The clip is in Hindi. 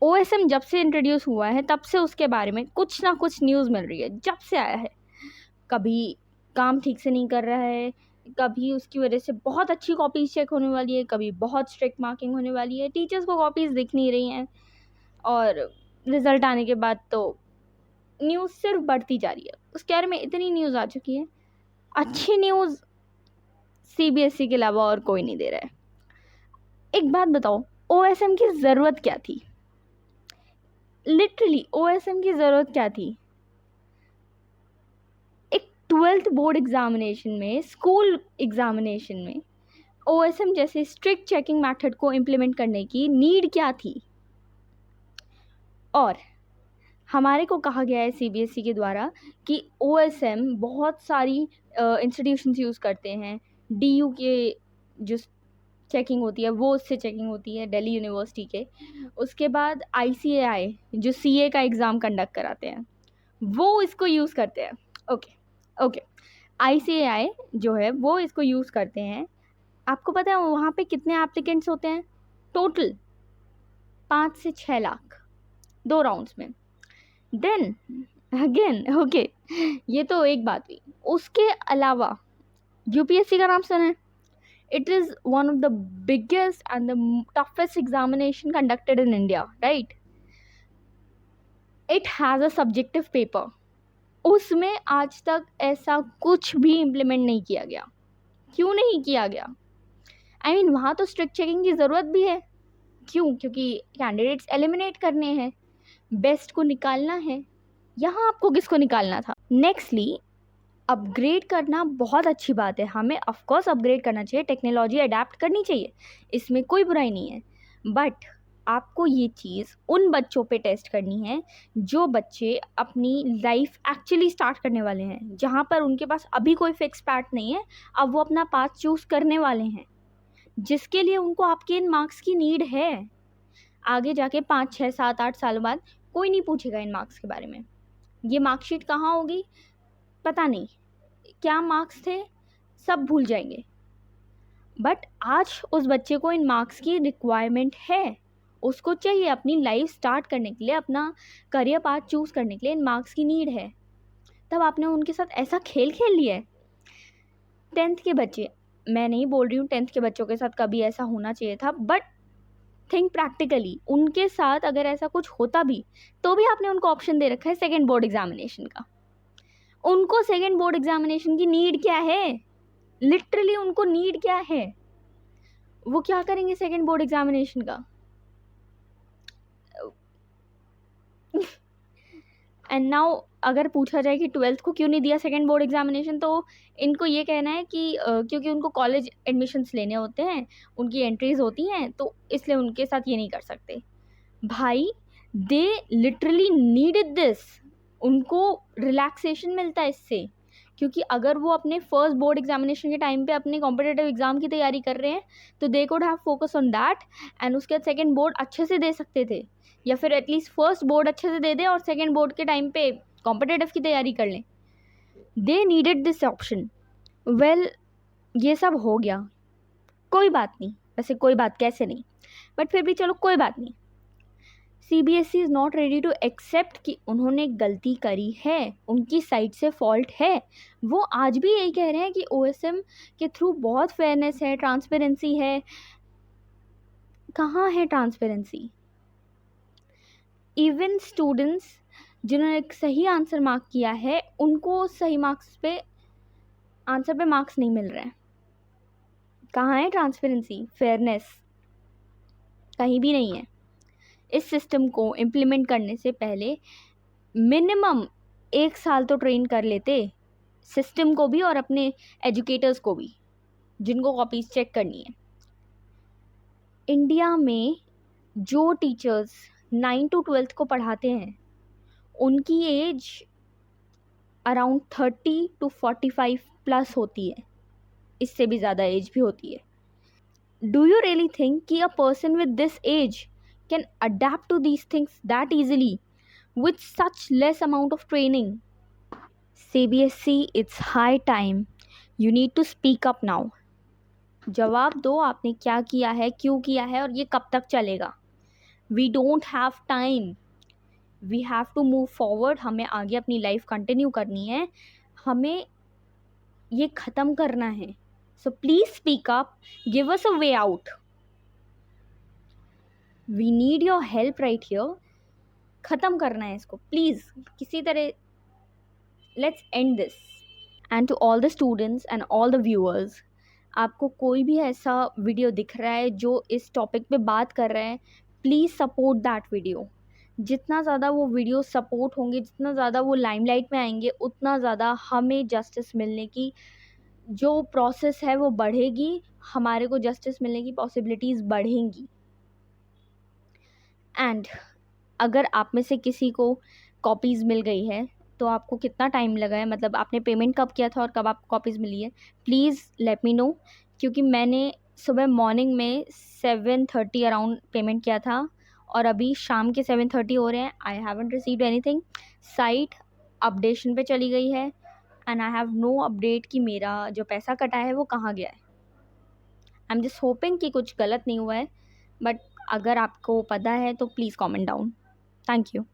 OSM जब से इंट्रोड्यूस हुआ है तब से उसके बारे में कुछ ना कुछ न्यूज़ मिल रही है, जब से आया है। कभी काम ठीक से नहीं कर रहा है, कभी उसकी वजह से बहुत अच्छी कॉपीज़ चेक होने वाली है, कभी बहुत स्ट्रिक्ट मार्किंग होने वाली है, टीचर्स को कॉपीज़ दिख नहीं रही हैं, और रिज़ल्ट आने के बाद तो न्यूज़ सिर्फ बढ़ती जा रही है। उसके बारे में इतनी न्यूज़ आ चुकी है, अच्छी न्यूज़ CBSE के अलावा और कोई नहीं दे रहा है। एक बात बताओ, OSM की ज़रूरत क्या थी? लिटरली OSM की ज़रूरत क्या थी? एक 12th बोर्ड एग्जामिनेशन में, स्कूल एग्जामिनेशन में OSM जैसे स्ट्रिक्ट चेकिंग मेथड को इम्प्लीमेंट करने की नीड क्या थी? और हमारे को कहा गया है CBSE के द्वारा कि OSM बहुत सारी इंस्टीट्यूशंस यूज़ करते हैं। DU के जो चेकिंग होती है वो उससे चेकिंग होती है, दिल्ली यूनिवर्सिटी के। उसके बाद ICAI जो CA का एग्ज़ाम कंडक्ट कराते हैं वो इसको यूज़ करते हैं। ओके, ICAI जो है वो इसको यूज़ करते हैं। आपको पता है वहाँ पे कितने एप्लीकेंट्स होते हैं? टोटल 5 से 6 लाख 2 राउंड्स में। देन अगेन ये तो एक बात हुई। उसके अलावा UPSC का नाम सुना है? It is one of the biggest and the toughest examination conducted in India, right? It has a subjective paper. उसमें आज तक ऐसा कुछ भी इम्प्लीमेंट नहीं किया गया। क्यों नहीं किया गया? I mean, वहाँ तो स्ट्रिक्ट चेकिंग की ज़रूरत भी है। क्यों? क्योंकि कैंडिडेट्स एलिमिनेट करने हैं, बेस्ट को निकालना है। यहाँ आपको किसको निकालना था? नेक्स्टली, अपग्रेड करना बहुत अच्छी बात है, हमें ऑफ कोर्स अपग्रेड करना चाहिए, टेक्नोलॉजी अडेप्ट करनी चाहिए, इसमें कोई बुराई नहीं है। बट आपको ये चीज़ उन बच्चों पे टेस्ट करनी है जो बच्चे अपनी लाइफ एक्चुअली स्टार्ट करने वाले हैं, जहाँ पर उनके पास अभी कोई फिक्स पैथ नहीं है, अब वो अपना पाथ चूज़ करने वाले हैं, जिसके लिए उनको आपके इन मार्क्स की नीड है। आगे जाके 5, 6, 7, 8 साल बाद कोई नहीं पूछेगा इन मार्क्स के बारे में। ये मार्कशीट कहाँ होगी पता नहीं, क्या मार्क्स थे सब भूल जाएंगे। बट आज उस बच्चे को इन मार्क्स की रिक्वायरमेंट है, उसको चाहिए अपनी लाइफ स्टार्ट करने के लिए, अपना करियर पाथ चूज़ करने के लिए इन मार्क्स की नीड है। तब आपने उनके साथ ऐसा खेल खेल लिया है। 10th के बच्चे, मैं नहीं बोल रही हूँ 10th के बच्चों के साथ कभी ऐसा होना चाहिए था, बट थिंक प्रैक्टिकली, उनके साथ अगर ऐसा कुछ होता भी तो भी आपने उनको ऑप्शन दे रखा है सेकेंड बोर्ड एग्जामिनेशन का। उनको सेकेंड बोर्ड एग्जामिनेशन की नीड क्या है? लिटरली उनको नीड क्या है? वो क्या करेंगे सेकेंड बोर्ड एग्जामिनेशन का? एंड नाउ अगर पूछा जाए कि 12th को क्यों नहीं दिया सेकेंड बोर्ड एग्जामिनेशन, तो इनको ये कहना है कि क्योंकि उनको कॉलेज एडमिशन्स लेने होते हैं, उनकी एंट्रीज होती हैं, तो इसलिए उनके साथ ये नहीं कर सकते। भाई, दे लिटरली नीडेड दिस। उनको रिलैक्सेशन मिलता है इससे, क्योंकि अगर वो अपने फर्स्ट बोर्ड एग्जामिनेशन के टाइम पे अपने कॉम्पिटिटिव एग्ज़ाम की तैयारी कर रहे हैं तो they could have focus on that, and उसके बाद सेकेंड बोर्ड अच्छे से दे सकते थे, या फिर एटलीस्ट फर्स्ट बोर्ड अच्छे से दे दे और सेकेंड बोर्ड के टाइम पे कॉम्पिटिटिव की तैयारी कर लें। They needed this option. Well, ये सब हो गया, कोई बात नहीं, वैसे कोई बात कैसे नहीं, बट फिर भी चलो कोई बात नहीं। CBSE is not ready to accept कि उन्होंने गलती करी है, उनकी साइड से फॉल्ट है। वो आज भी यही कह रहे हैं कि OSM के थ्रू बहुत फेयरनेस है, ट्रांसपेरेंसी है। कहाँ है ट्रांसपेरेंसी? इवन स्टूडेंट्स जिन्होंने एक सही आंसर मार्क किया है, उनको सही मार्क्स पे आंसर पे मार्क्स नहीं मिल रहे हैं। कहाँ है ट्रांसपेरेंसी, फेयरनेस? कहीं भी नहीं है। इस सिस्टम को इम्प्लीमेंट करने से पहले मिनिमम 1 साल तो ट्रेन कर लेते, सिस्टम को भी और अपने एजुकेटर्स को भी, जिनको कॉपीज चेक करनी है। इंडिया में जो टीचर्स 9 to 12th को पढ़ाते हैं उनकी एज अराउंड 30 to 45 प्लस होती है, इससे भी ज़्यादा एज भी होती है। डू यू रियली थिंक कि a person with this age can adapt to these things that easily with such less amount of training? CBSE, it's high time. You need to speak up now. जवाब दो, आपने क्या किया है, क्यों किया है और ये कब तक चलेगा? We don't have time, we have to move forward. हमें आगे अपनी लाइफ कंटिन्यू करनी है, हमें ये ख़त्म करना है। So please speak up, give us a way out, we need your help right here. ख़त्म करना है इसको प्लीज़, किसी तरह let's end this. And to all the students and all the viewers, आपको कोई भी ऐसा वीडियो दिख रहा है जो इस टॉपिक पे बात कर रहा है, प्लीज़ सपोर्ट दैट वीडियो। जितना ज़्यादा वो वीडियो सपोर्ट होंगे, जितना ज़्यादा वो लाइमलाइट में आएंगे, उतना ज़्यादा हमें जस्टिस मिलने की जो प्रोसेस है वो बढ़ेगी, हमारे को जस्टिस मिलने की पॉसिबिलिटीज़ बढ़ेंगी। एंड अगर आप में से किसी को कॉपीज़ मिल गई है तो आपको कितना टाइम लगा है, मतलब आपने पेमेंट कब किया था और कब आपको कॉपीज़ मिली है, प्लीज़ लेट मी नो। क्योंकि मैंने सुबह मॉर्निंग में 7:30 अराउंड पेमेंट किया था और अभी शाम के 7:30 हो रहे हैं। I haven't received anything. Site updation पे चली गई है and I have no update कि मेरा जो पैसा कटा है वो कहाँ गया है। आई एम जस्ट होपिंग कि कुछ गलत नहीं हुआ है, बट अगर आपको पता है तो please comment down. Thank you.